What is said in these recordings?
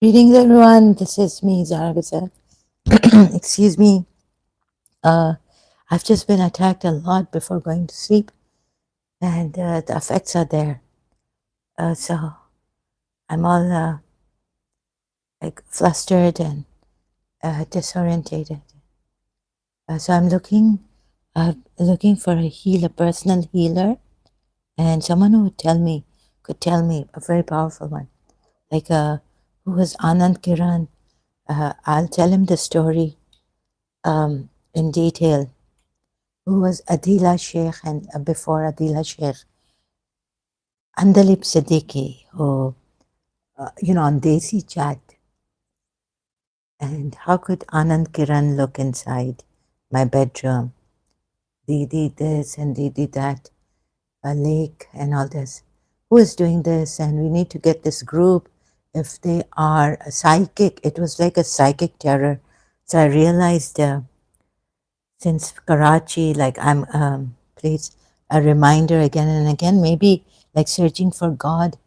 Greetings, everyone. This is me, Zaragoza. Excuse me. Uh, I've just been attacked a lot before going to sleep, and the effects are there. So I'm all like flustered and disorientated. So I'm looking for a healer, personal healer, and someone who could tell me a very powerful one, like who was Anand Kiran. I'll tell him the story in detail. Who was Adila Sheikh, and before Adila Sheikh, Andalip Siddiqui, who, on Desi Chat. And how could Anand Kiran look inside my bedroom? Didi this and Didi that, a lake and all this. Who is doing this? And we need to get this group. If they are a psychic, it was like a psychic terror. So I realized since Karachi, like please, a reminder again and again, maybe like searching for God,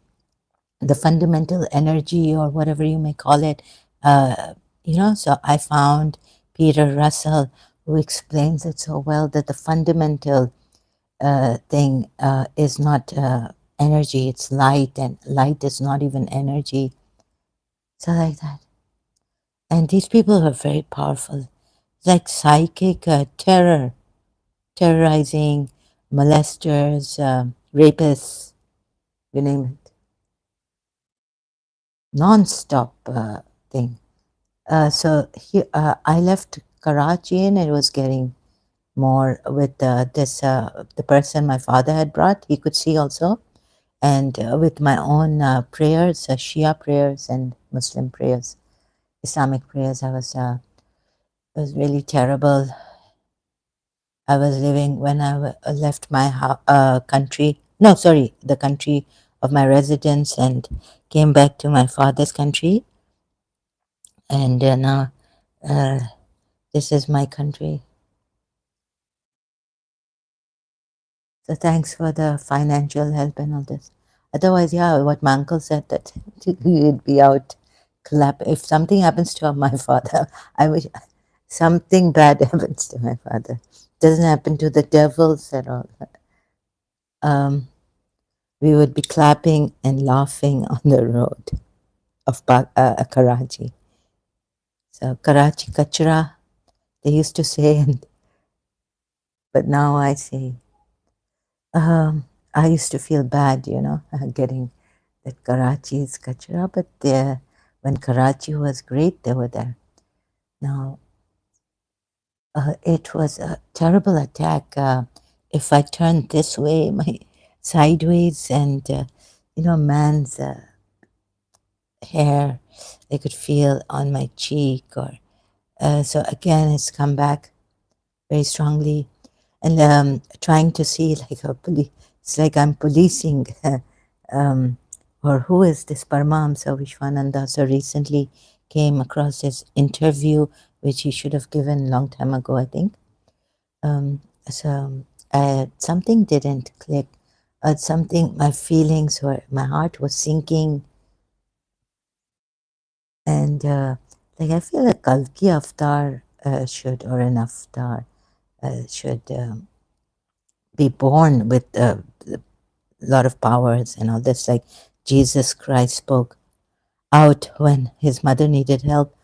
the fundamental energy or whatever you may call it. So I found Peter Russell, who explains it so well, that the fundamental thing is not energy, it's light, and light is not even energy. So like that. And these people are very powerful. It's like psychic terrorizing, molesters, rapists, you name it. Non-stop thing. I left Karachi and it was getting more with the person my father had brought. He could see also. And with my own prayers, Shia prayers and Muslim prayers, Islamic prayers, it was really terrible. I was living when I left my country. No, sorry, the country of my residence and came back to my father's country. And now this is my country. So thanks for the financial help and all this. Otherwise, yeah, what my uncle said that we'd be out clap. If something happens to my father, I wish something bad happens to my father. Doesn't happen to the devils at all. We would be clapping and laughing on the road of Karachi. So Karachi Kachra, they used to say, but now I say, I used to feel bad, getting that Karachi is Kachra, but when Karachi was great, they were there. Now, it was a terrible attack. If I turned this way, my sideways, and man's hair, they could feel on my cheek, or so again, it's come back very strongly, and trying to see like a police. It's like I'm policing. Or who is this Paramahamsa Vishwananda? So recently came across his interview, which he should have given long time ago, I think. Something didn't click. My feelings were, my heart was sinking. And like I feel a Kalki avatar or an avatar should be born with a lot of powers and all this. Like Jesus Christ spoke out when his mother needed help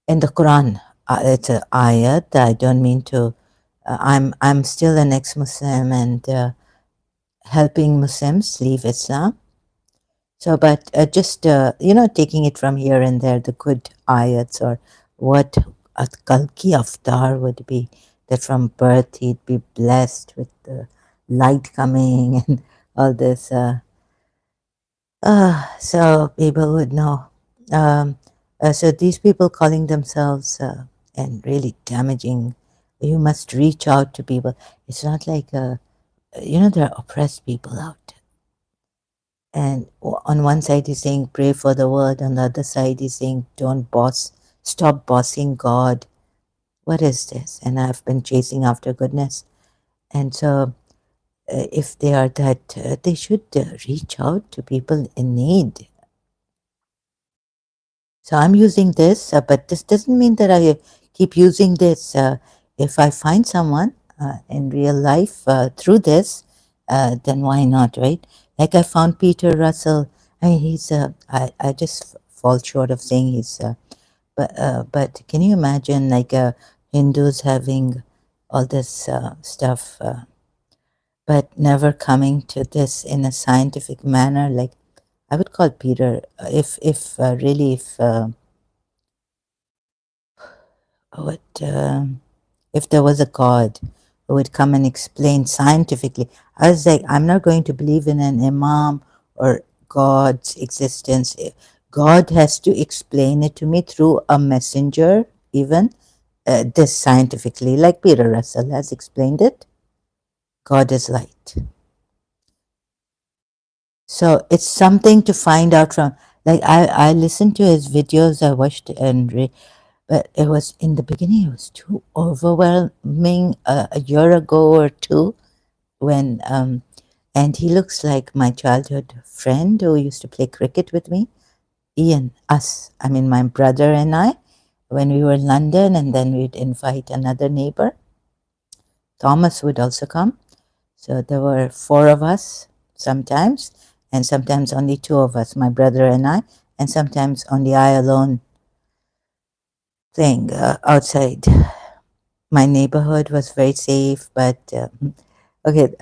in the Quran. It's an ayat. I don't mean to. I'm still an ex-Muslim and helping Muslims leave Islam. So, but just taking it from here and there, the good ayats, or what a Kalki avatar would be, that from birth he'd be blessed with the light coming and all this. So people would know. So these people calling themselves and really damaging, you must reach out to people. It's not like there are oppressed people out. And on one side, he's saying, pray for the world. On the other side, he's saying, stop bossing God. What is this? And I've been chasing after goodness. And so, if they are that, they should reach out to people in need. So I'm using this, but this doesn't mean that I keep using this. If I find someone in real life through this, then why not, right? Like I found Peter Russell. I mean, I just fall short of saying but can you imagine like Hindus having all this stuff, but never coming to this in a scientific manner? Like I would call Peter, if really, what if there was a God who would come and explain scientifically. I was like, I'm not going to believe in an imam or God's existence. God has to explain it to me through a messenger, even this scientifically, like Peter Russell has explained it. God is light. So it's something to find out from. Like I listened to his videos, I watched and but it was in the beginning. It was too overwhelming. A year ago or two, when and he looks like my childhood friend who used to play cricket with me, Ian. I mean, my brother and I, when we were in London, and then we'd invite another neighbor. Thomas would also come. So there were four of us sometimes, and sometimes only two of us, my brother and I, and sometimes only I alone playing outside. My neighborhood was very safe, but okay,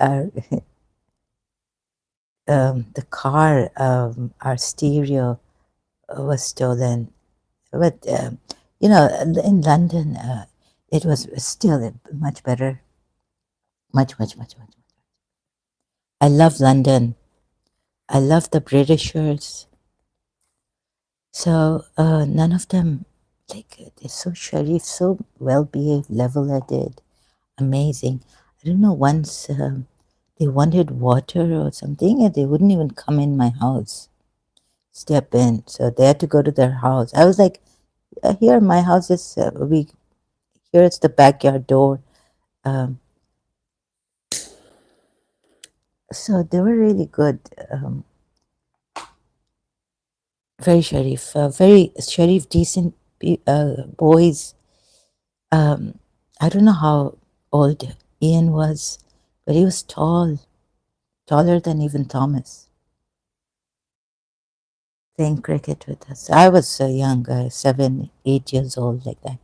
the car, our stereo was stolen. But in London, it was still much better, much, much, much, much. I love London. I love the Britishers. So none of them, like, they're so sharif, so well behaved, level headed, amazing. I don't know, once they wanted water or something, and they wouldn't even come in my house, step in. So they had to go to their house. I was like, here, my house is, here it's the backyard door. Um, so they were really good, very sharif, decent boys. I don't know how old Ian was, but he was tall, taller than even Thomas, playing cricket with us. I was so young, 7, 8 years old, like that.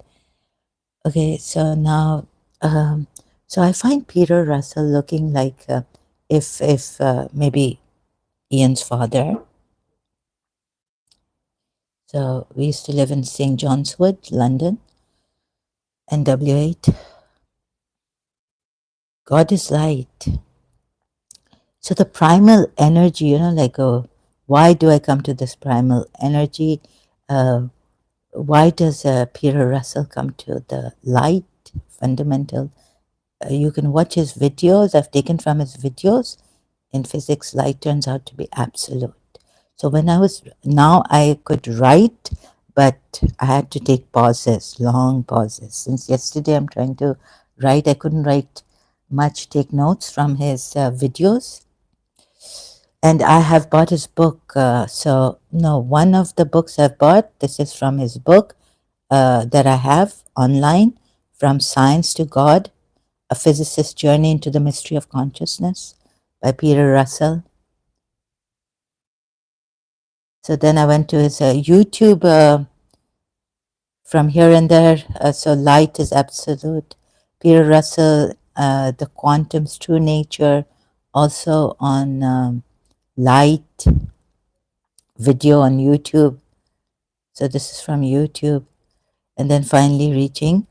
Okay, so now, so I find Peter Russell looking like if maybe Ian's father. So we used to live in St. John's Wood, London, NW8. God is light. So the primal energy, like, why do I come to this primal energy? Why does Peter Russell come to the light fundamental? You can watch his videos. I've taken from his videos. In physics, light turns out to be absolute. So now I could write, but I had to take pauses, long pauses. Since yesterday I'm trying to write, I couldn't write much, take notes from his videos. And I have bought his book. So, no, one of the books I've bought, this is from his book that I have online, From Science to God, A Physicist's Journey into the Mystery of Consciousness by Peter Russell. So then I went to his YouTube, From Here and There. So light is absolute. Peter Russell, The Quantum's True Nature, also on light video on YouTube. So this is from YouTube. And then finally reaching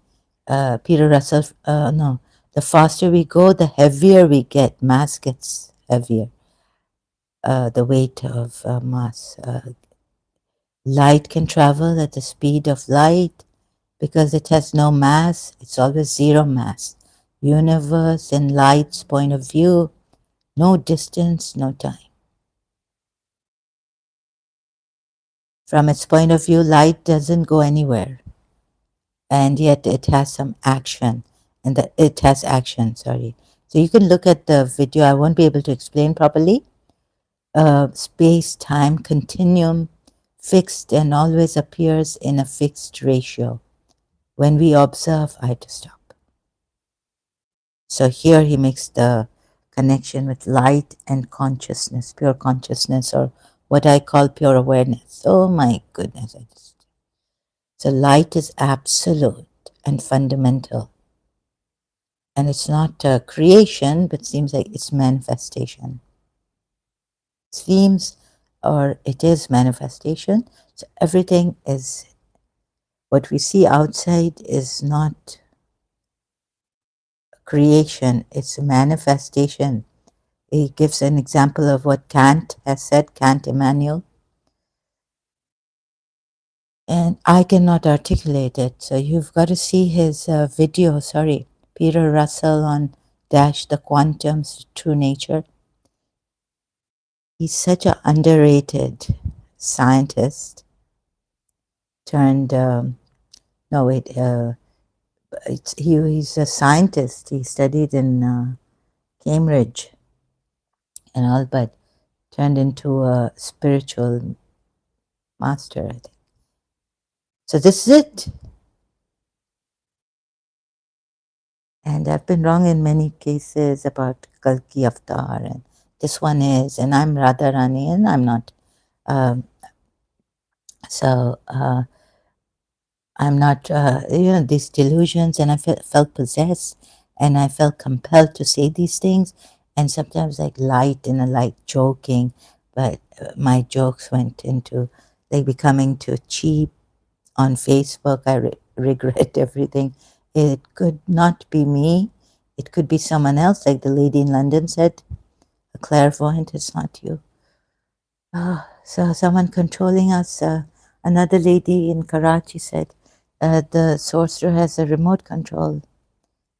Peter Russell, no, the faster we go, the heavier we get. Mass gets heavier. The weight of mass. Light can travel at the speed of light because it has no mass. It's always zero mass. Universe in light's point of view No distance, no time. From its point of view, light doesn't go anywhere, and yet it has some action, and it has action, sorry. So you can look at the video. I won't be able to explain properly. Space-time continuum, fixed and always appears in a fixed ratio. When we observe, I have to stop. So here he makes the connection with light and consciousness, pure consciousness, or what I call pure awareness. Oh my goodness. So light is absolute and fundamental. And it's not creation, but seems like it's manifestation. It seems, or it is manifestation. So everything is, what we see outside is not creation, it's a manifestation. He gives an example of what Kant has said, Kant Emmanuel, and I cannot articulate it. So you've got to see his video, sorry, Peter Russell on Dash the Quantum's True Nature. He's such an underrated scientist turned, no wait, he's a scientist. He studied in Cambridge and all, but turned into a spiritual master, I think. So this is it. And I've been wrong in many cases about Kalki Avatar, and this one is, and I'm Radharani, and I'm not. Um, so I'm not, these delusions, and I felt possessed, and I felt compelled to say these things, and sometimes like light and a light joking, but my jokes went into like becoming too cheap on Facebook. I regret everything. It could not be me. It could be someone else, like the lady in London said, a clairvoyant. It's not you. So someone controlling us. Another lady in Karachi said the sorcerer has a remote control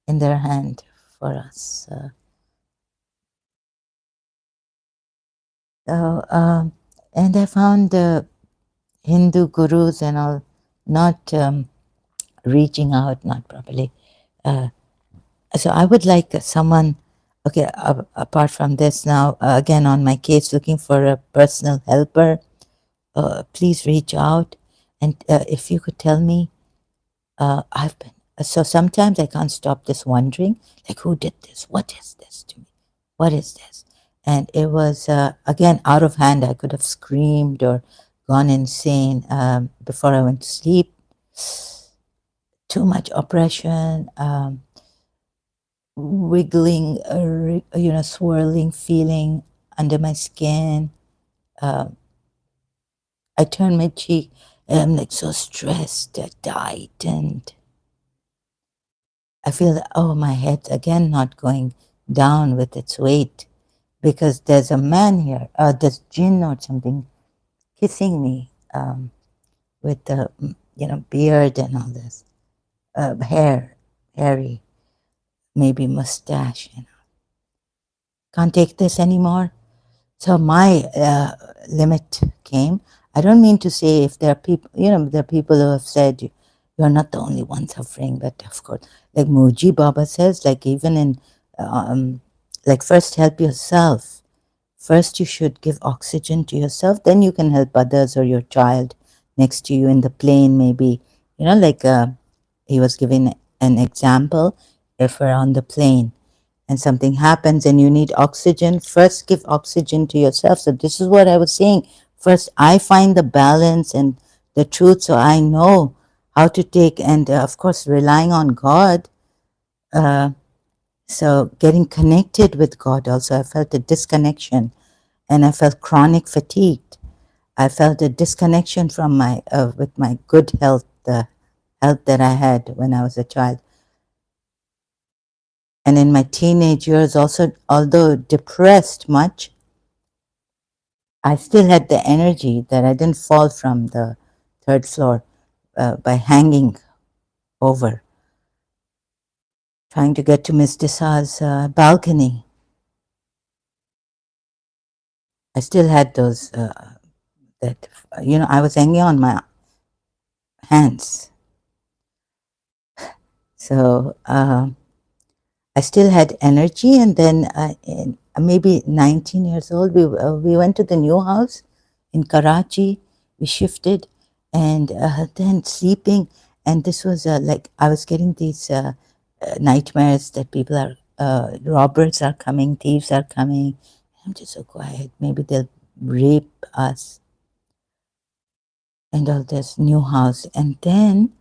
in their hand for us. And I found the Hindu gurus and all not reaching out, not properly. So I would like someone, okay, apart from this now, again on my case, looking for a personal helper, please reach out. And if you could tell me, I've been, so sometimes I can't stop this wondering, like, who did this? What is this to me? What is this? And it was, again, out of hand. I could have screamed or gone insane before I went to sleep. Too much oppression. Wiggling, swirling feeling under my skin. I turn my cheek and I'm like so stressed, tightened. I feel that, oh, my head's again not going down with its weight because there's a man here, this jinn or something, kissing me with the, beard and all this, hair, hairy, maybe mustache. Can't take this anymore. So my limit came. I don't mean to say if there are people, there are people who have said you're not the only one suffering, but of course, like Muji Baba says, like even in, like first help yourself. First you should give oxygen to yourself, then you can help others or your child next to you in the plane maybe. Like he was giving an example, if we're on the plane and something happens and you need oxygen, first give oxygen to yourself. So this is what I was saying. First, I find the balance and the truth so I know how to take, and of course, relying on God. So getting connected with God also, I felt a disconnection and I felt chronic fatigued. I felt a disconnection from with my good health, the health that I had when I was a child. And in my teenage years also, although depressed much, I still had the energy that I didn't fall from the third floor by hanging over, trying to get to Miss Desai's balcony. I still had those that I was hanging on my hands. So I still had energy, and then in maybe 19 years old, we went to the new house in Karachi. We shifted, and then sleeping, and this was like I was getting these nightmares that people are robbers are coming, thieves are coming. I'm just so quiet. Maybe they'll rape us and all this new house. And then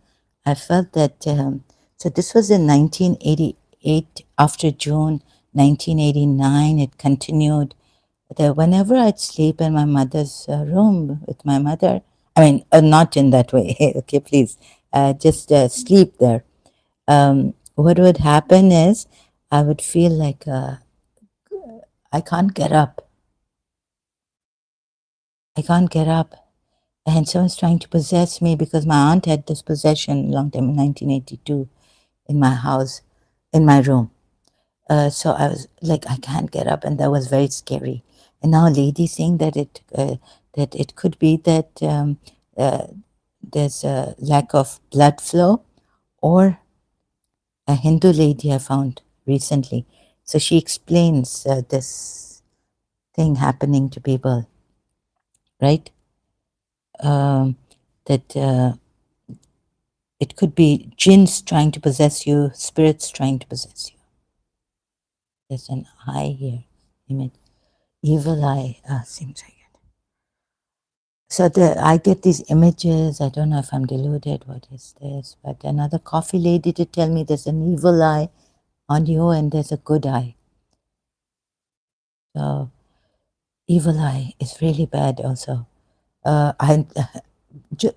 I felt that, so this was in 1988, after June 1989, it continued. That whenever I'd sleep in my mother's room with my mother, I mean, not in that way, okay, please, just sleep there. What would happen is I would feel like I can't get up. I can't get up. And someone's trying to possess me because my aunt had this possession a long time in 1982 in my house, in my room. So I was like, I can't get up, and that was very scary. And now a lady saying that it could be that uh, there's a lack of blood flow, or a Hindu lady I found recently. So she explains this thing happening to people, right? Um, that it could be jinns trying to possess you, spirits trying to possess you. There's an eye here, image, evil eye. Seems like it. So I get these images. I don't know if I'm deluded. What is this? But another coffee lady to tell me there's an evil eye on you and there's a good eye. So evil eye is really bad. Also, I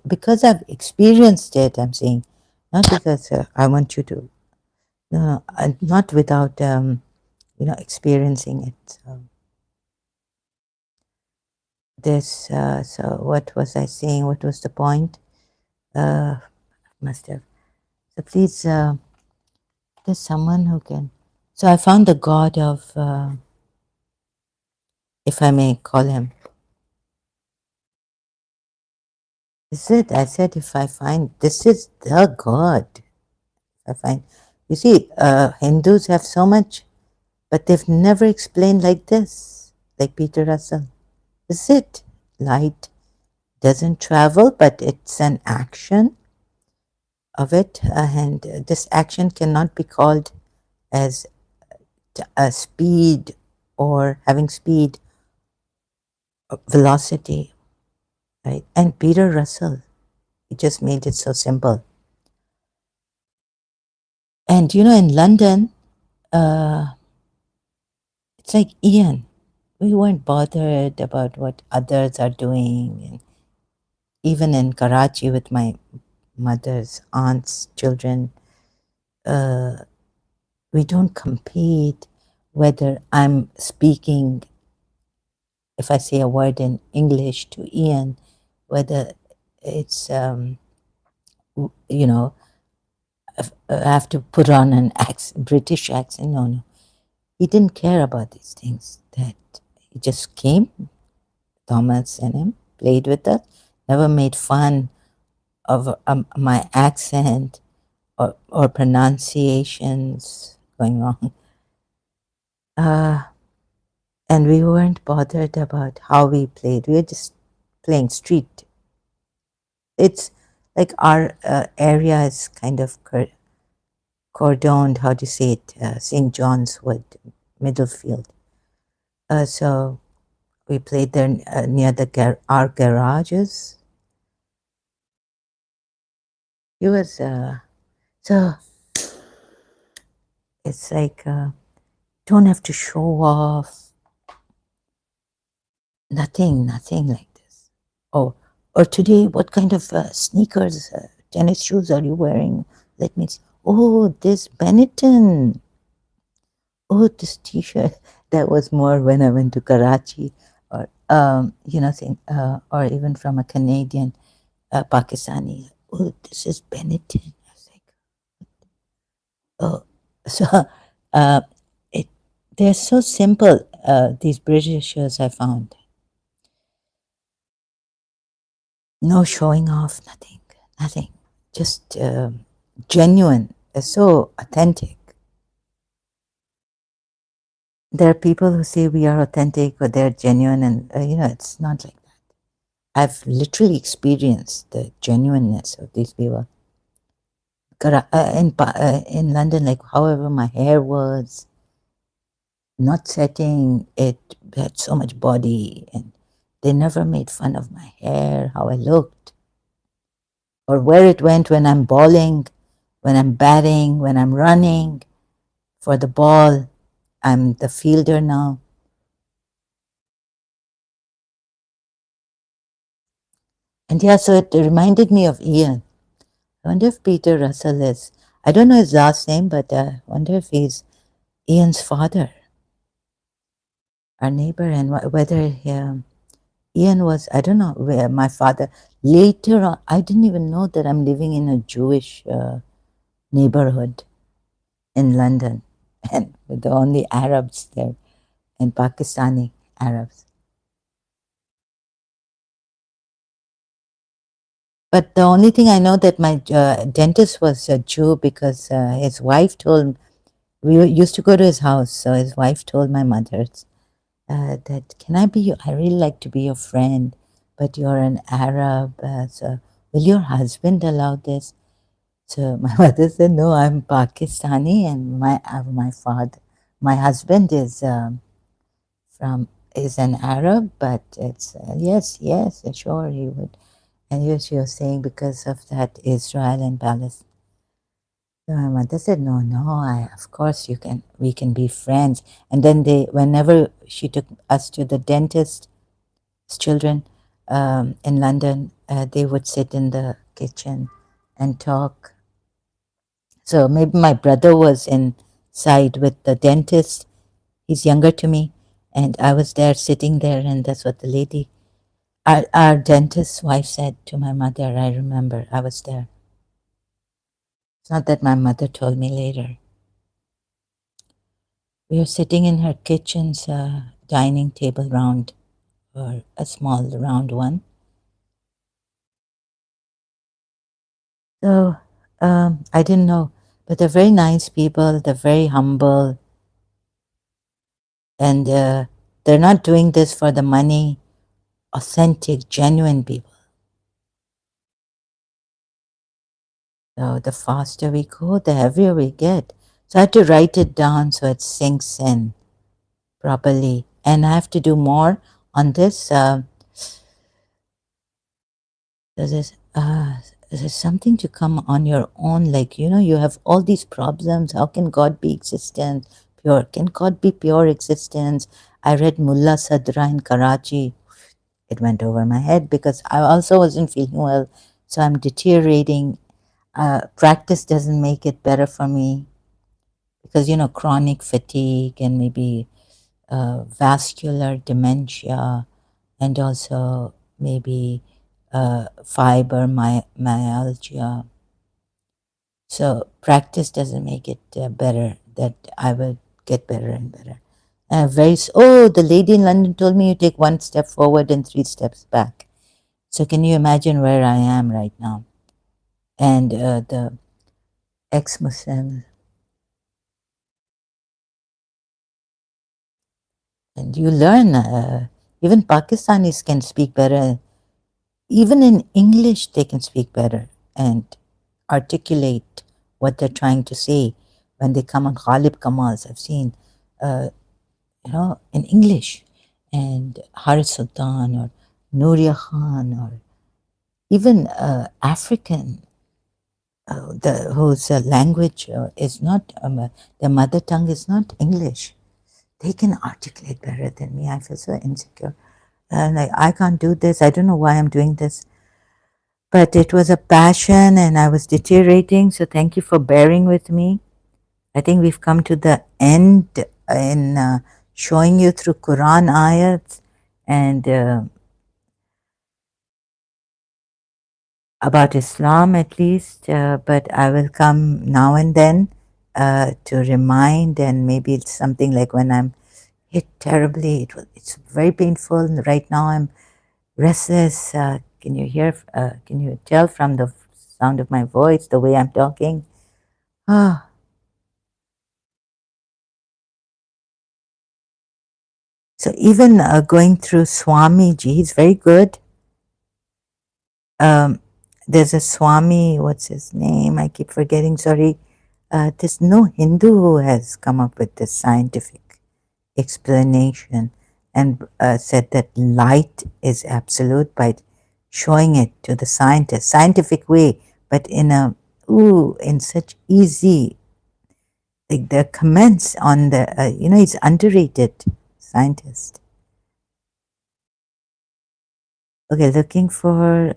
because I've experienced it. I'm saying, not because I want you to. No, not without experiencing it. So this. So what was I saying? What was the point? Must have. So please, there's someone who can. So I found the god of, if I may call him. Is it? I said if I find this is the god. I find. You see, Hindus have so much, but they've never explained like this, like Peter Russell. Is it light doesn't travel, but it's an action of it, and this action cannot be called as a speed or having speed or velocity, right? And Peter Russell, he just made it so simple. And in London, it's like Ian. We weren't bothered about what others are doing, and even in Karachi with my mother's aunts' children, we don't compete whether I'm speaking, if I say a word in English to Ian, whether it's, I have to put on an British accent. No, no. He didn't care about these things. That he just came, Thomas and him, played with us, never made fun of my accent or pronunciations going wrong. And we weren't bothered about how we played. We were just playing street. It's like our area is kind of cordoned, how do you say it, St. John's Wood, Middlefield. So we played there near our garages. It was, so it's like, don't have to show off. Nothing like this. Oh, or today, what kind of sneakers, tennis shoes are you wearing? Let me see. Oh, this Benetton. Oh, this T-shirt. That was more when I went to Karachi, or saying, or even from a Canadian, Pakistani. Oh, this is Benetton. I was like, oh, so uh, it they're so simple. These British shirts I found. No showing off, nothing, nothing. Just genuine, so authentic. There are people who say we are authentic or they're genuine, and it's not like that. I've literally experienced the genuineness of these people. In London, like however my hair was, not setting, it had so much body, and they never made fun of my hair, how I looked, or where it went when I'm bowling, when I'm batting, when I'm running for the ball. I'm the fielder now. And yeah, so it reminded me of Ian. I wonder if Peter Russell is, I don't know his last name, but I wonder if he's Ian's father, our neighbor, and whether Ian was, I don't know, where my father, later on, I didn't even know that I'm living in a Jewish neighborhood in London, and with the only Arabs there, and Pakistani Arabs. But the only thing I know that my dentist was a Jew because his wife told, we used to go to his house, so his wife told my mother that, can I be your, I really like to be your friend, but you're an Arab, so will your husband allow this? So my mother said, no, I'm Pakistani, and my father, my husband is an Arab, but it's yes, yes, sure he would. And yes, she was saying because of that Israel and Palestine. So my mother said, no, no, of course we can be friends. And then whenever she took us to the dentist, children in London, they would sit in the kitchen and talk. So maybe my brother was inside with the dentist. He's younger to me. And I was there sitting there, and that's what the lady, our dentist's wife said to my mother. I remember I was there. It's not that my mother told me later. We were sitting in her kitchen's dining table round, or a small round one. So I didn't know, but they're very nice people. They're very humble, and they're not doing this for the money. Authentic, genuine people. So the faster we go, the heavier we get. So I had to write it down so it sinks in properly, and I have to do more on this. There's there's something to come on your own, like you have all these problems. How can God be existence pure? Can God be pure existence? I read Mullah Sadra in Karachi. It went over my head because I also wasn't feeling well, so I'm deteriorating. Practice doesn't make it better for me because chronic fatigue and maybe vascular dementia, and also maybe myalgia. So practice doesn't make it better. That I will get better and better. The lady in London told me you take one step forward and three steps back. So can you imagine where I am right now? And the ex-Muslims, and you learn. Even Pakistanis can speak better. Even in English, they can speak better and articulate what they're trying to say when they come on Ghalib Kamals. I've seen, uh, in English, and Haris Sultan or Nuria Khan, or even African, whose language is not, their mother tongue is not English. They can articulate better than me. I feel so insecure. Like, I can't do this. I don't know why I'm doing this. But it was a passion and I was deteriorating. So thank you for bearing with me. I think we've come to the end in showing you through Quran ayats and about Islam at least. But I will come now and then to remind, and maybe it's something like when I'm hit terribly. It's very painful. Right now I'm restless. Can you hear? Can you tell from the sound of my voice, the way I'm talking? Ah, so even going through Swamiji, he's very good. Um, there's a Swami, what's his name? I keep forgetting, sorry. There's no Hindu who has come up with this scientific explanation and said that light is absolute by showing it to the scientist, scientific way, but in a, in such easy, like the comments on the, he's underrated scientist. Okay, looking for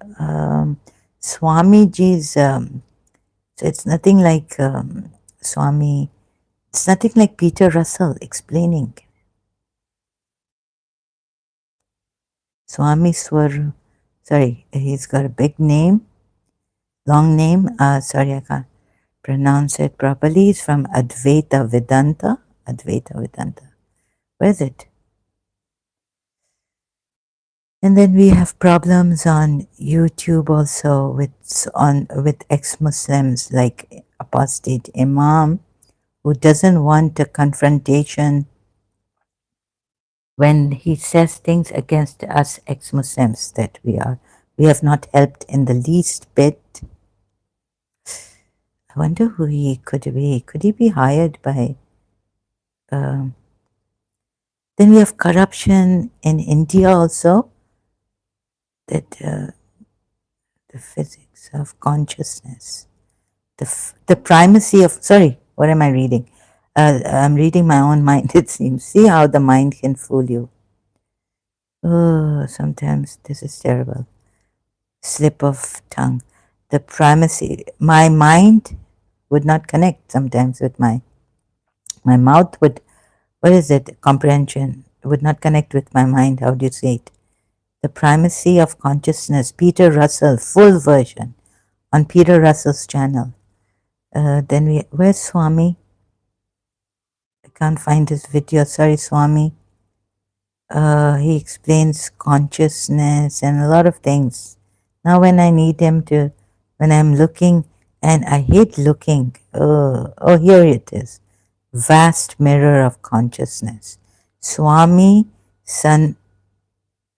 Swamiji's, so it's nothing like Swami, it's nothing like Peter Russell explaining. Swami Swar, sorry, he's got a big name, long name, sorry, I can't pronounce it properly. He's from Advaita Vedanta. Advaita Vedanta. Where is it? And then we have problems on YouTube also with ex-Muslims like apostate Imam who doesn't want a confrontation when he says things against us ex-Muslims that we have not helped in the least bit. I wonder who he could be. Could he be hired by? Then we have corruption in India also. That the physics of consciousness, the primacy of. Sorry, what am I reading? I'm reading my own mind. It seems. See how the mind can fool you. Oh, sometimes this is terrible. Slip of tongue. The primacy. My mind would not connect sometimes with my mouth would. What is it? Comprehension would not connect with my mind. How do you say it? The Primacy of Consciousness, Peter Russell, full version on Peter Russell's channel. Then where's Swami? I can't find his video. Sorry, Swami. He explains consciousness and a lot of things. Now, when I need him to, when I'm looking, and I hate looking. Oh, here it is. Vast mirror of consciousness. Swami San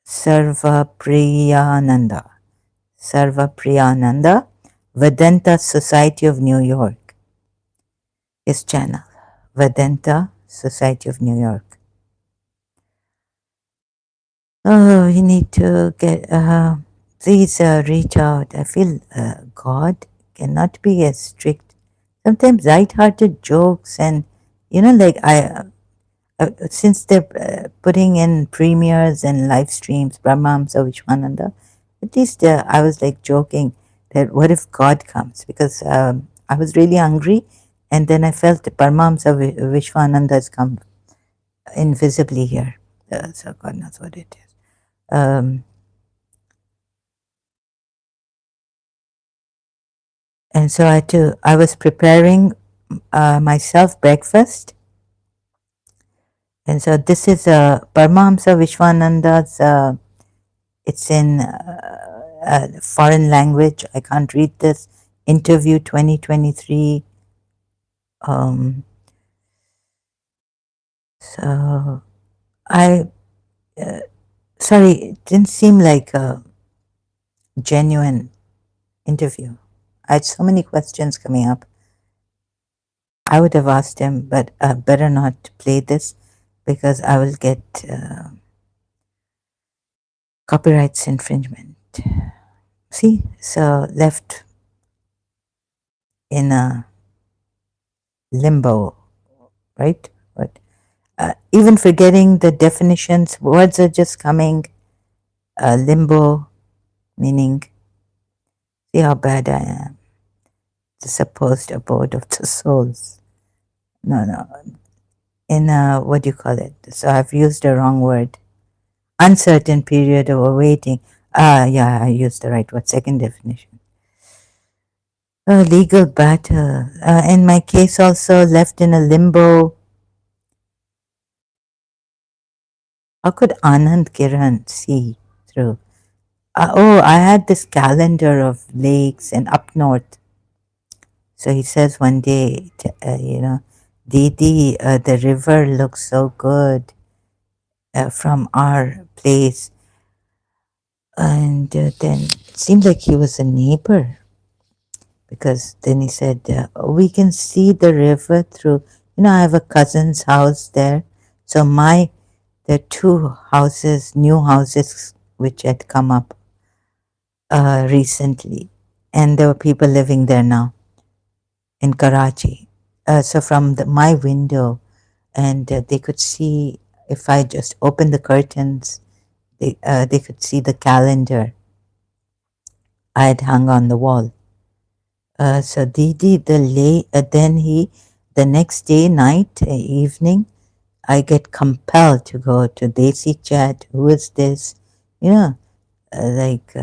Sarvapriyananda. Sarvapriyananda, Vedanta Society of New York. His channel, Vedanta Society of New York. Oh, you need to get, please reach out. I feel God cannot be as strict. Sometimes light-hearted jokes and, like since they're putting in premieres and live streams, Brahmamsa Vishwananda, at least I was like joking that what if God comes? Because I was really hungry and then I felt Paramahamsa Vishwananda has come invisibly here. So God knows what it is. And so I was preparing myself breakfast. And so this is Paramahamsa Vishwananda's, it's in foreign language. I can't read this. Interview 2023. So sorry, it didn't seem like a genuine interview. I had so many questions coming up. I would have asked him, but better not play this because I will get copyrights infringement. See, so left in a limbo, right? But even forgetting the definitions, words are just coming. Limbo, meaning, see how bad I am. The supposed abode of the souls. No. In what do you call it? So I've used the wrong word. Uncertain period of awaiting. Yeah, I used the right word. Second definition. Legal battle. In my case, also left in a limbo. How could Anand Kiran see through? Oh, I had this calendar of lakes and up north. So he says one day, Didi, the river looks so good from our place. And then it seemed like he was a neighbor because then he said, we can see the river through, I have a cousin's house there. So there are two houses, new houses, which had come up recently. And there were people living there now in Karachi. So from my window, and they could see if I just opened the curtains, they could see the calendar I had hung on the wall. So Didi, the next day, night, evening, I get compelled to go to Desi chat. Who is this? You know, like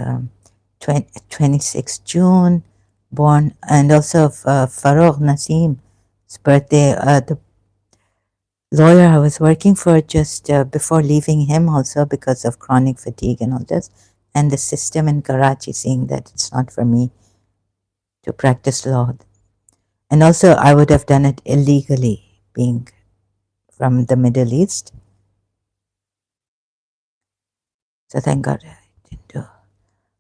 26 June, born, and also Farooq Nasim's birthday. The lawyer I was working for just before leaving him also because of chronic fatigue and all this, and the system in Karachi seeing that it's not for me to practice law. And also, I would have done it illegally, being from the Middle East. So thank God I didn't do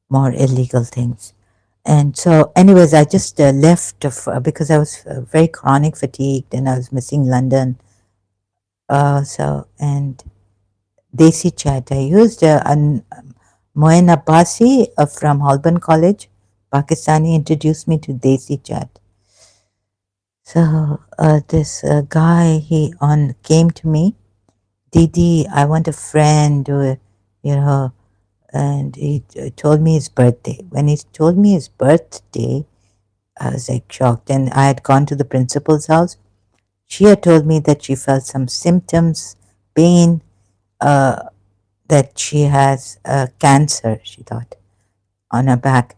more illegal things. And so, anyways, I just left because I was very chronic fatigued and I was missing London. And Desi chat, I used Moin Abbasi from Holborn College, Pakistani, introduced me to Desi chat. So this guy, he came to me, Didi, I want a friend, you know, and he told me his birthday. When he told me his birthday, I was like shocked. And I had gone to the principal's house. She had told me that she felt some symptoms, pain, that she has cancer, she thought, on her back.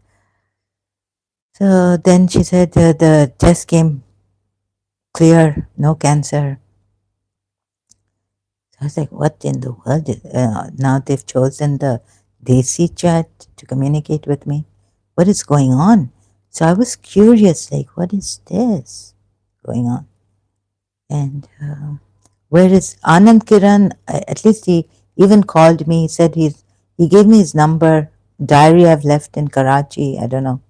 So then she said the test came clear, no cancer. So I was like, what in the world? Now they've chosen the Desi chat to communicate with me. What is going on? So I was curious, like, what is this going on? And where is Anand Kiran? At least he even called me. He said he gave me his number, diary I've left in Karachi. I don't know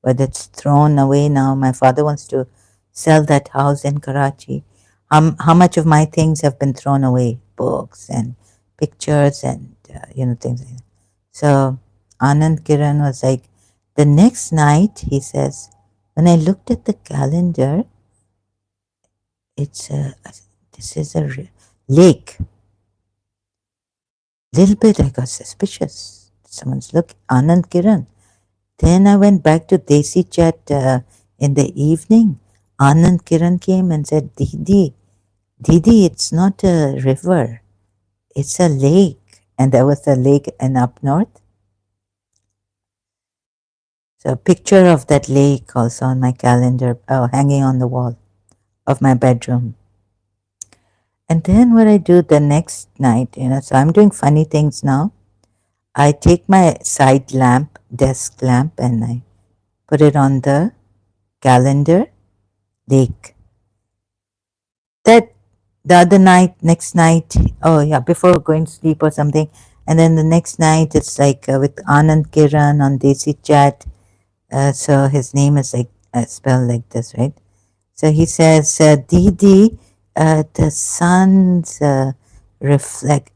whether it's thrown away now. My father wants to sell that house in Karachi. How much of my things have been thrown away? Books and pictures and things like that. So Anand Kiran was like, the next night, he says, when I looked at the calendar, it's this is a lake. Little bit I got suspicious. Someone's look, Anand Kiran. Then I went back to Desi chat in the evening. Anand Kiran came and said, Didi, it's not a river, it's a lake. And there was a lake in up north. So a picture of that lake also on my calendar, hanging on the wall of my bedroom. And then what I do the next night, so I'm doing funny things now. I take my side lamp, desk lamp, and I put it on the calendar lake. That the other night, next night, oh yeah, before going to sleep or something, and then the next night it's like with Anand Kiran on Desi chat. So his name is like spelled like this, right? So he says, Didi, the sun's reflect,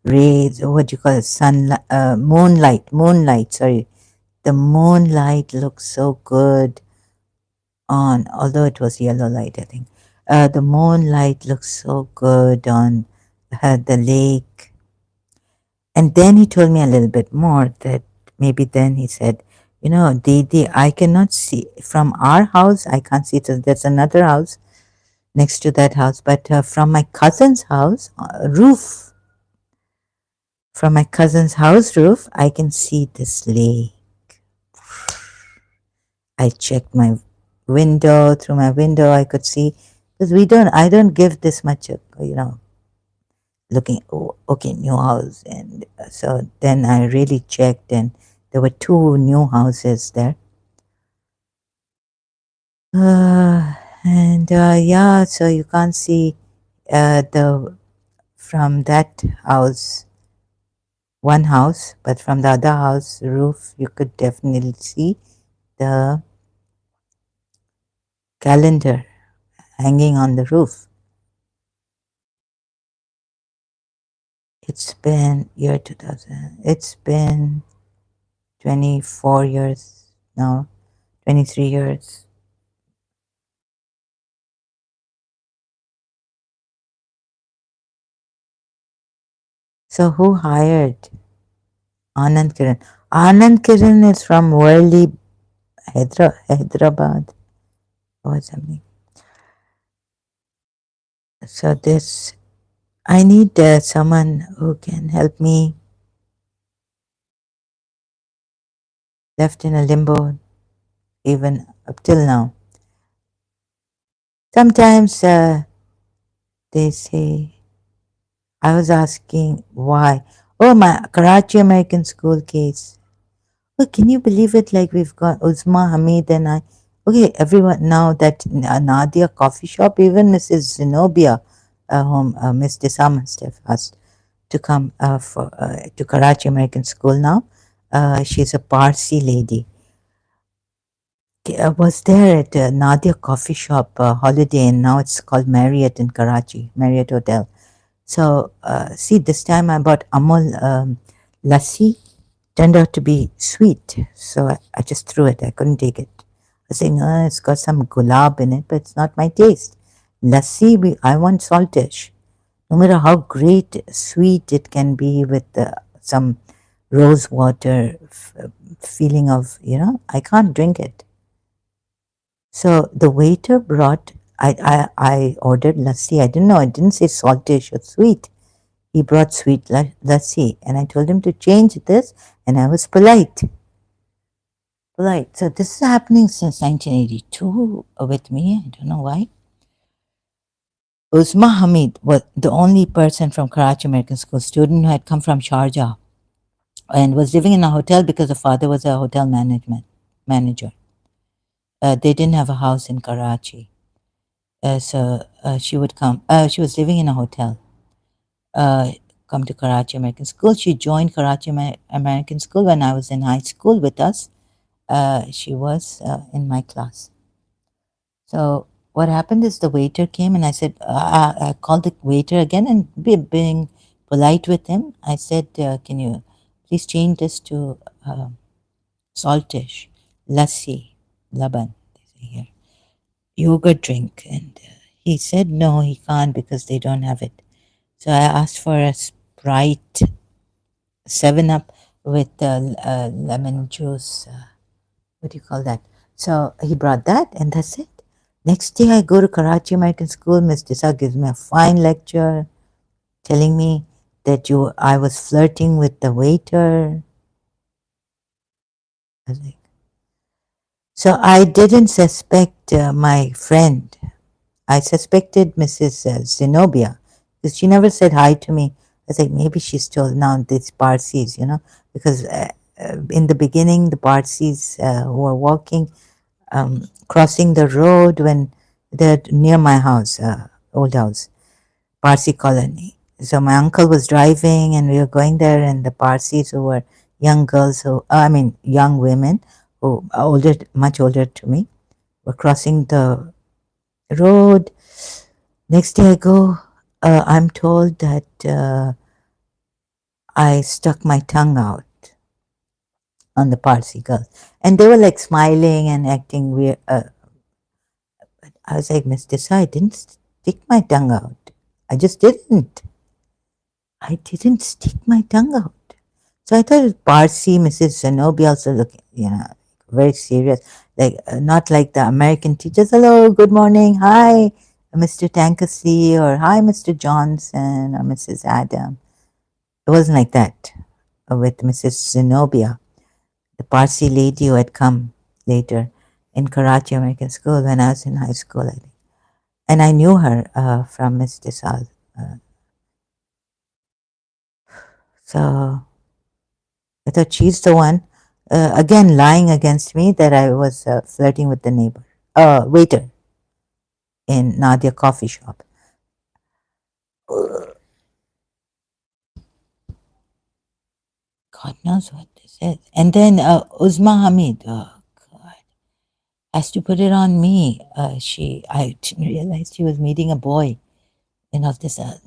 rays, or what do you call it, moonlight, sorry. The moonlight looks so good on, although it was yellow light, I think. The moonlight looks so good on the lake. And then he told me a little bit more that maybe then he said, Didi, I cannot see from our house, I can't see. There's another house next to that house, but from my cousin's house roof, from my cousin's house roof, I can see this lake. I checked my window, through my window, I could see, because I don't give this much, looking, oh, okay, new house. And so then I really checked, and there were two new houses there. And yeah, so you can't see the from that house, one house, but from the other house roof, you could definitely see the calendar hanging on the roof. It's been year 2000. It's been 24 years now, 23 years. So who hired Anand Kiran? Anand Kiran is from Worli, Hyderabad or something. So this, I need someone who can help me, left in a limbo even up till now. Sometimes they say, I was asking why. Oh, my Karachi American School case. Oh, can you believe it? Like we've got Uzma, Hamid, and I. Okay, everyone now that Nadia coffee shop, even Mrs. Zenobia, whom Miss Desa must have asked to come to Karachi American School now. She's a Parsi lady. Was there at Nadia coffee shop, Holiday Inn. Now it's called Marriott in Karachi, Marriott Hotel. So, see, this time I bought Amul lassi. Turned out to be sweet, so I just threw it. I couldn't take it. I was saying, it's got some gulab in it, but it's not my taste. Lassi, I want saltish. No matter how great sweet it can be with some rose water feeling of, I can't drink it. So the waiter brought, I ordered lassi. I didn't know, it didn't say saltish or sweet. He brought sweet lassi, and I told him to change this, and I was polite. Polite. So this is happening since 1982 with me. I don't know why. Uzma Hamid was the only person from Karachi American School, student who had come from Sharjah and was living in a hotel because the father was a hotel management manager. They didn't have a house in Karachi, so she would come. She was living in a hotel. Come to Karachi American School. She joined Karachi American School when I was in high school with us. She was in my class. So what happened is the waiter came and I said, I called the waiter again and being polite with him, I said, can you please change this to saltish, lassi, laban, they say here, yogurt drink. And he said, no, he can't because they don't have it. So I asked for a Sprite 7 Up with lemon juice. What do you call that? So he brought that, and that's it. Next day, I go to Karachi American School. Miss Disa gives me a fine lecture, telling me that I was flirting with the waiter. I was like, so I didn't suspect my friend. I suspected Mrs. Zenobia because she never said hi to me. I was like, maybe she's told now these Parsis, because in the beginning, the Parsis who were walking, crossing the road when they're near my house, old house, Parsi colony. So my uncle was driving and we were going there, and the Parsis who were young girls young women who are older, much older to me, were crossing the road. Next day I go, I'm told that I stuck my tongue out on the Parsi girls. And they were like smiling and acting weird. I was like, Miss Desai, I didn't stick my tongue out. I just didn't. I didn't stick my tongue out. So I thought it was Parsi, Mrs. Zenobia also looking, very serious. Like, not like the American teachers. Hello, good morning, hi, Mr. Tankasi, or hi, Mr. Johnson, or Mrs. Adam. It wasn't like that with Mrs. Zenobia, the Parsi lady who had come later in Karachi American School when I was in high school, I think. And I knew her from Miss Desal. So I thought she's the one, again lying against me that I was flirting with the neighbor, waiter in Nadia coffee shop. God knows what this is. And then Uzma Hamid, oh God, has to put it on me. I didn't realize she was meeting a boy and all this. And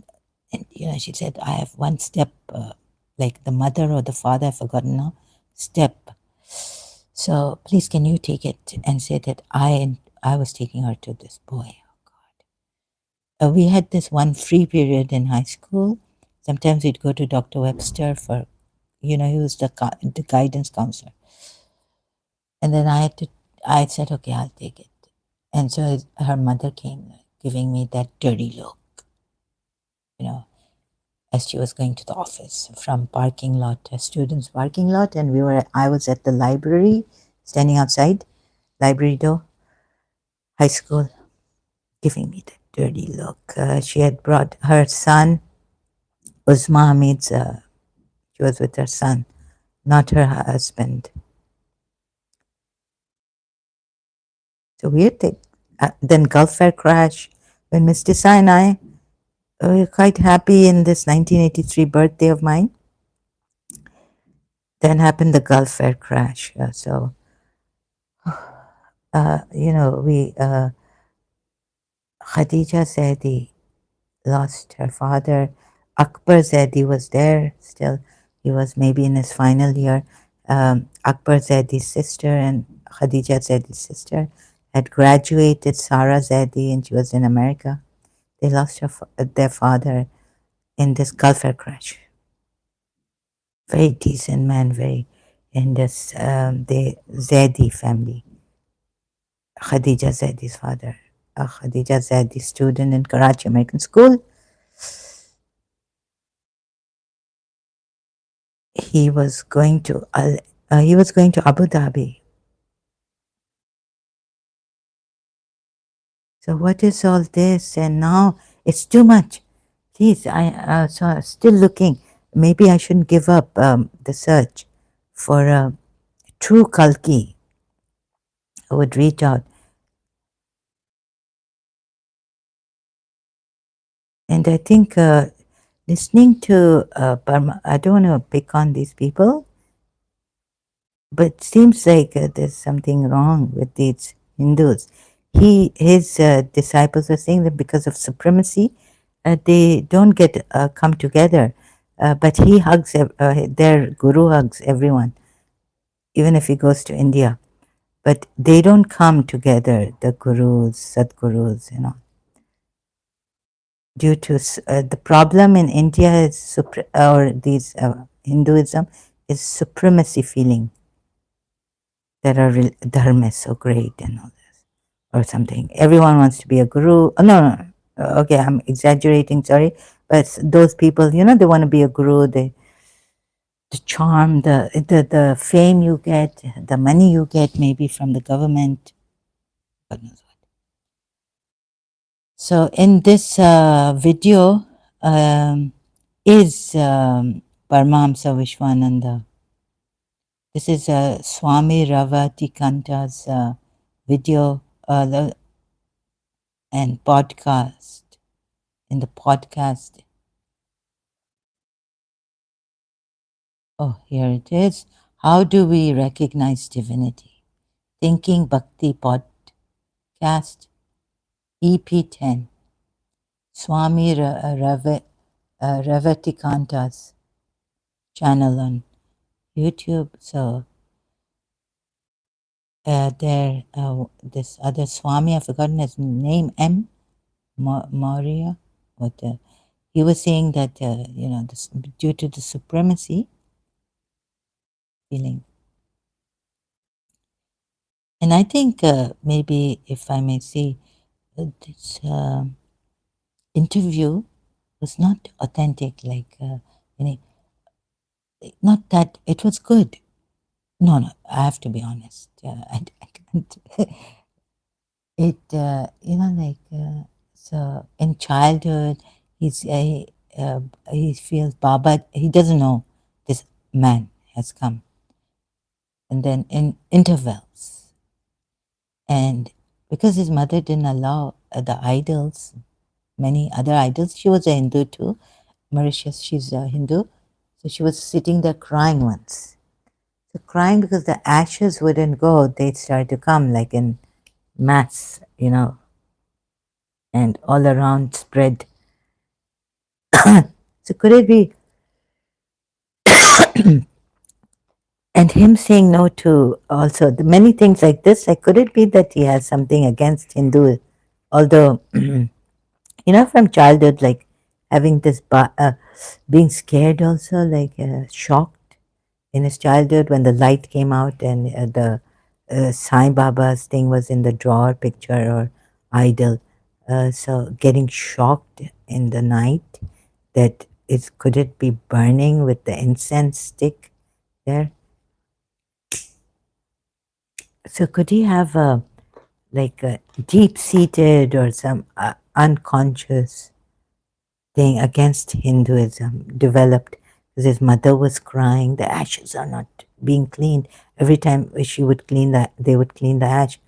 she said, I have one step, like the mother or the father, I've forgotten now, step. So please, can you take it and say that I was taking her to this boy. We had this one free period in high school. Sometimes we'd go to Dr. Webster for, he was the guidance counselor. And then I said, okay, I'll take it. And so her mother came giving me that dirty look, as she was going to the office from parking lot, a student's parking lot. And I was at the library, standing outside, library door, high school, giving me that dirty look. She had brought her son, Uzma Hamid's, she was with her son, not her husband. So weird thing. Then Gulf Air crash. When Miss Desai and I were quite happy in this 1983 birthday of mine, then happened the Gulf Air crash. We, Khadija Zaidi lost her father. Akbar Zaidi was there still. He was maybe in his final year. Akbar Zaidi's sister and Khadija Zaidi's sister had graduated, Sarah Zaidi, and she was in America. They lost their father in this Gulf Air crash. Very decent man, in this, the Zaidi family. Khadija Zaidi's father, Khadija Zaidi, student in Karachi American School. He was going to Abu Dhabi. So what is all this? And now it's too much. Please, I'm still looking. Maybe I shouldn't give up the search for a true Kalki who would reach out. And I think listening to Burma, I don't want to pick on these people, but it seems like there's something wrong with these Hindus. His disciples are saying that because of supremacy, they don't get come together. But he hugs their guru hugs everyone, even if he goes to India. But they don't come together. The gurus, sadgurus, due to the problem in India is or these Hinduism is supremacy feeling that our dharma is so great and all this or something. Everyone wants to be a guru. Oh, no, no. Okay, I'm exaggerating. Sorry, but those people, they want to be a guru. The charm, the fame you get, the money you get, maybe from the government. God knows what. So in this video is Paramahamsa Vishwananda. This is Swami Ravatikanta's video and podcast. In the podcast, oh, here it is. How do we recognize divinity? Thinking Bhakti podcast, EP10. Swami Ravatikanta's channel on YouTube. So this other Swami, I've forgotten his name, Maurya. He was saying that due to the supremacy feeling, and I think maybe if I may say, this interview was not authentic. Not that it was good. No, I have to be honest. I can't. It, so in childhood, he feels Baba, he doesn't know. man has come, and then in intervals. And because his mother didn't allow the idols, many other idols, she was a Hindu too. Mauritius, she's a Hindu. So she was sitting there crying once. So crying because the ashes wouldn't go, they started to come like in mass, and all around spread. So could it be, and him saying no to also the many things like this, like could it be that he has something against Hindu, although from childhood, like having this being scared also, like shocked in his childhood when the light came out and the Sai Baba's thing was in the drawer picture or idol. So getting shocked in the night that could it be burning with the incense stick there? So could he have a deep seated or some unconscious thing against Hinduism developed because his mother was crying. The ashes are not being cleaned. Every time she would clean that, they would clean the ash.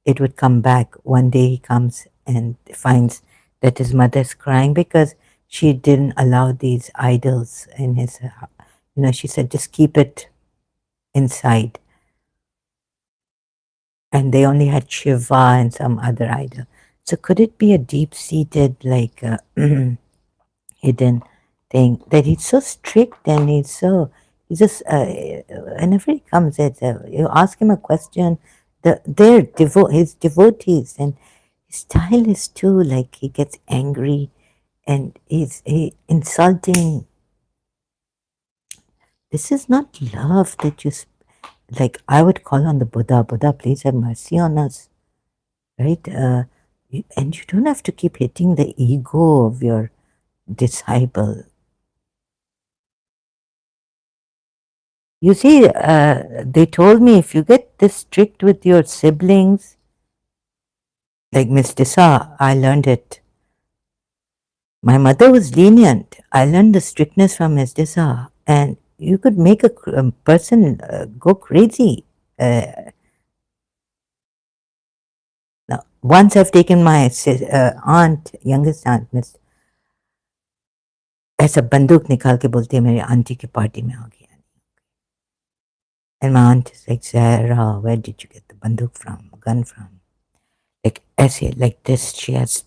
It would come back. One day he comes and finds that his mother is crying because she didn't allow these idols in his. She said just keep it inside, and they only had Shiva and some other idol. So could it be a deep-seated like? Hidden thing that he's so strict and he's just whenever he comes you ask him a question, his devotees, and his style is too like he gets angry and he insulting. This is not love that like I would call on the Buddha, please have mercy on us, right? And you don't have to keep hitting the ego of your disciple. You see, they told me if you get this strict with your siblings, like Miss Disa, I learned it. My mother was lenient. I learned the strictness from Miss Disa, and you could make a person go crazy. Uh, Now, once I've taken my aunt, youngest aunt, Miss, ऐसा बंदूक निकाल के बोलती है मेरी aunty की party में आ गया. And my aunt is like, Sarah, where did you get the banduk from, gun from? Like essay, like this, she has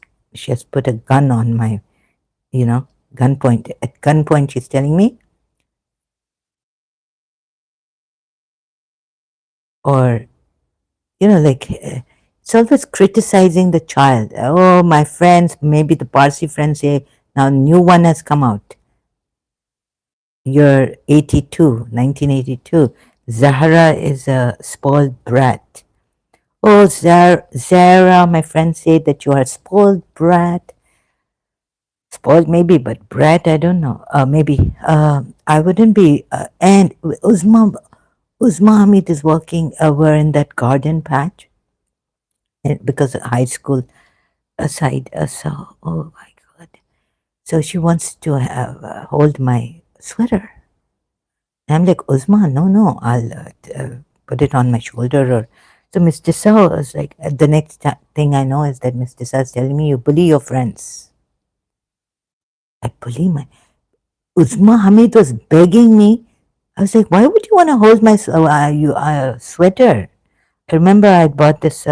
put a gun on my, gunpoint. At gunpoint, she's telling me, or like it's always criticizing the child. Oh, my friends, maybe the Parsi friends say, now new one has come out. You're 82, 1982. Zahra is a spoiled brat. Oh, Zara, my friends say that you are a spoiled brat. Spoiled maybe, but brat, I don't know. Maybe. I wouldn't be. And Uzma Hamid is working over in that garden patch because of high school aside. So, oh my God. So she wants to have hold my sweater. I'm like, Uzma, no, I'll put it on my shoulder. Or so Miss Tissa was like, the next thing I know is that Miss Tissa is telling me, you bully your friends. I bully my. Uzma Hamid was begging me. I was like, why would you want to hold my sweater? I remember I bought this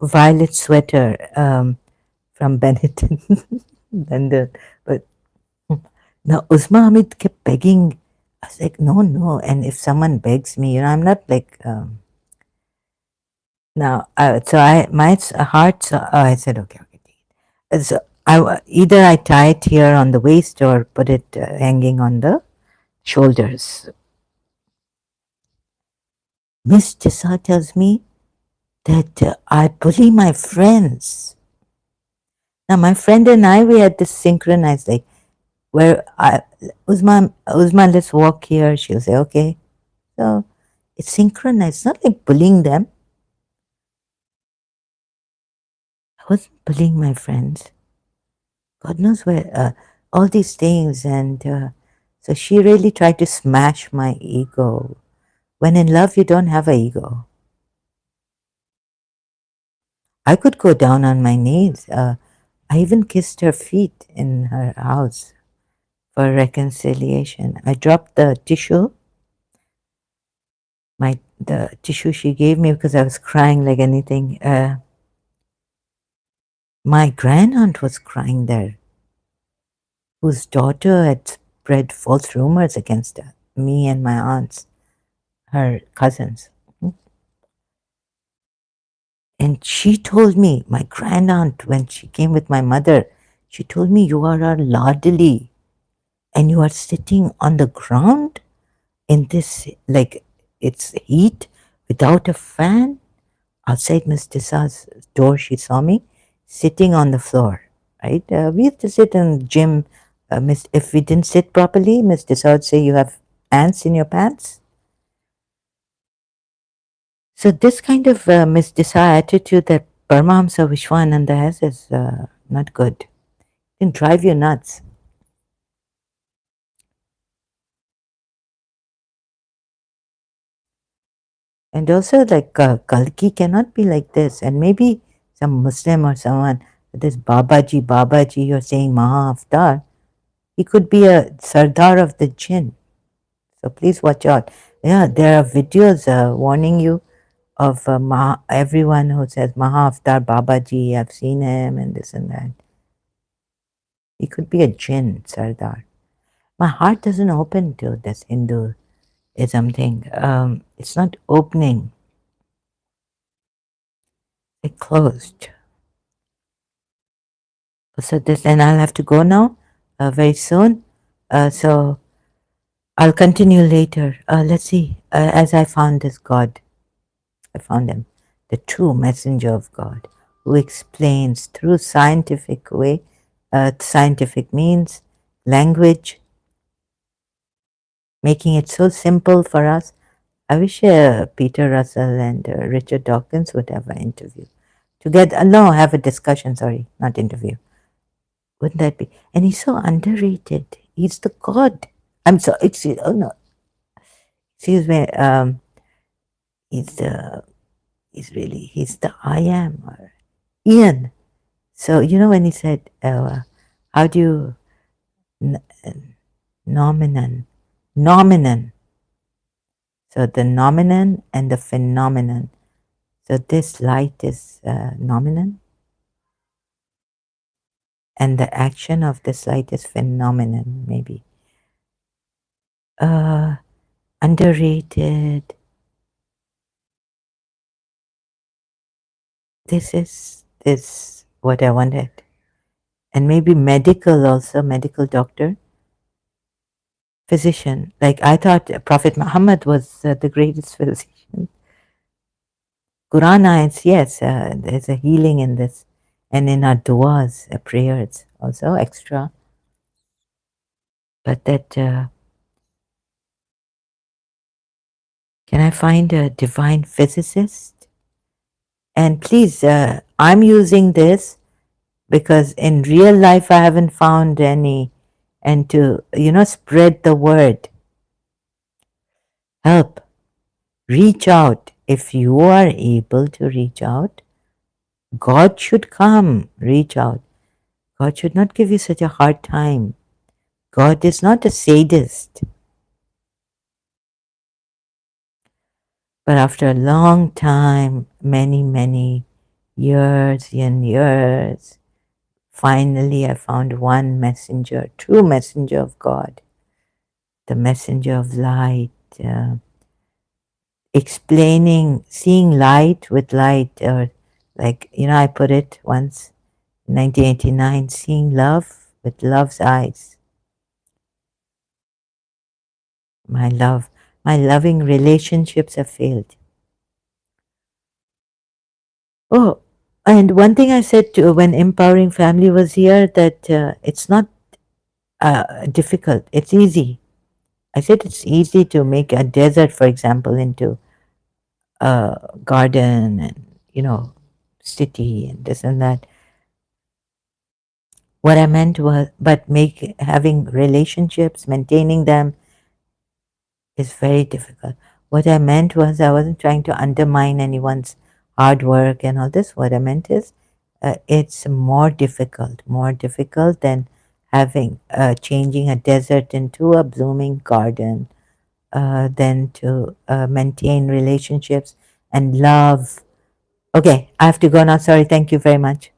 violet sweater from Benetton, London. But now Uzma Hamid kept begging. I was like, no. And if someone begs me, I'm not like. Now, so my heart. So I said, okay. So either I tie it here on the waist or put it hanging on the shoulders. Miss Tessa tells me that I bully my friends. Now, my friend and I, we had this synchronized, like, where Uzma, let's walk here. She'll say, okay. So it's synchronized. It's not like bullying them. I wasn't bullying my friends. God knows where all these things. And So she really tried to smash my ego. When in love, you don't have an ego. I could go down on my knees. I even kissed her feet in her house for reconciliation. I dropped the tissue, the tissue she gave me because I was crying like anything. My grandaunt was crying there, whose daughter had spread false rumors against her, me and my aunts, her cousins. And she told me, my grandaunt, when she came with my mother, she told me, "You are our ladli, and you are sitting on the ground in this, like, it's heat without a fan." Outside Miss Tissa's door, she saw me sitting on the floor, right? We used to sit in the gym. If we didn't sit properly, Miss Tissa would say, "You have ants in your pants." So this kind of Miss Tissa attitude that Paramahamsa Vishwananda has is not good. It can drive you nuts. And also, like, Kalki cannot be like this. And maybe some Muslim or someone, this Babaji, Babaji, you're saying Maha Avatar, he could be a Sardar of the Jinn. So please watch out. Yeah, there are videos warning you of everyone who says Maha Avatar Babaji, I've seen him, and this and that. He could be a Jinn, Sardar. My heart doesn't open to this Hinduism thing. It's not opening, it closed. So this, and I'll have to go now very soon. So I'll continue later. Let's see. As I found this God, I found him, the true messenger of God, who explains through scientific way, scientific means, language, making it so simple for us. I wish Peter Russell and Richard Dawkins would have an interview together. No, have a discussion. Sorry, not interview. Wouldn't that be? And he's so underrated. He's the God. I'm so. Oh no. Excuse me. He's the. He's the I am, or Ian. So you know when he said, "How do you n- nominan, nominan?" So the nominan and the phenomenon. So this light is nominan, and the action of this light is phenomenon. Maybe uh, underrated. This what I wanted. And maybe medical also, medical doctor, physician. Like I thought Prophet Muhammad was the greatest physician. Quran ayats, yes, there's a healing in this. And in our du'as, prayers, also extra. But that, can I find a divine physicist? And please, I'm using this because in real life I haven't found any. And to, spread the word. Help. Reach out. If you are able to reach out, God should come. Reach out. God should not give you such a hard time. God is not a sadist. But after a long time, many, many years and years, finally I found one messenger, true messenger of God, the messenger of light, explaining, seeing light with light, or like, I put it once, 1989, seeing love with love's eyes. My loving relationships have failed. Oh, and one thing I said to when Empowering Family was here, that it's not difficult, it's easy. I said it's easy to make a desert, for example, into a garden and, city and this and that. What I meant was, but having relationships, maintaining them is very difficult. What I meant was, I wasn't trying to undermine anyone's hard work and all this. What I meant is, it's more difficult than having changing a desert into a blooming garden, than to maintain relationships and love. Okay, I have to go now. Sorry. Thank you very much.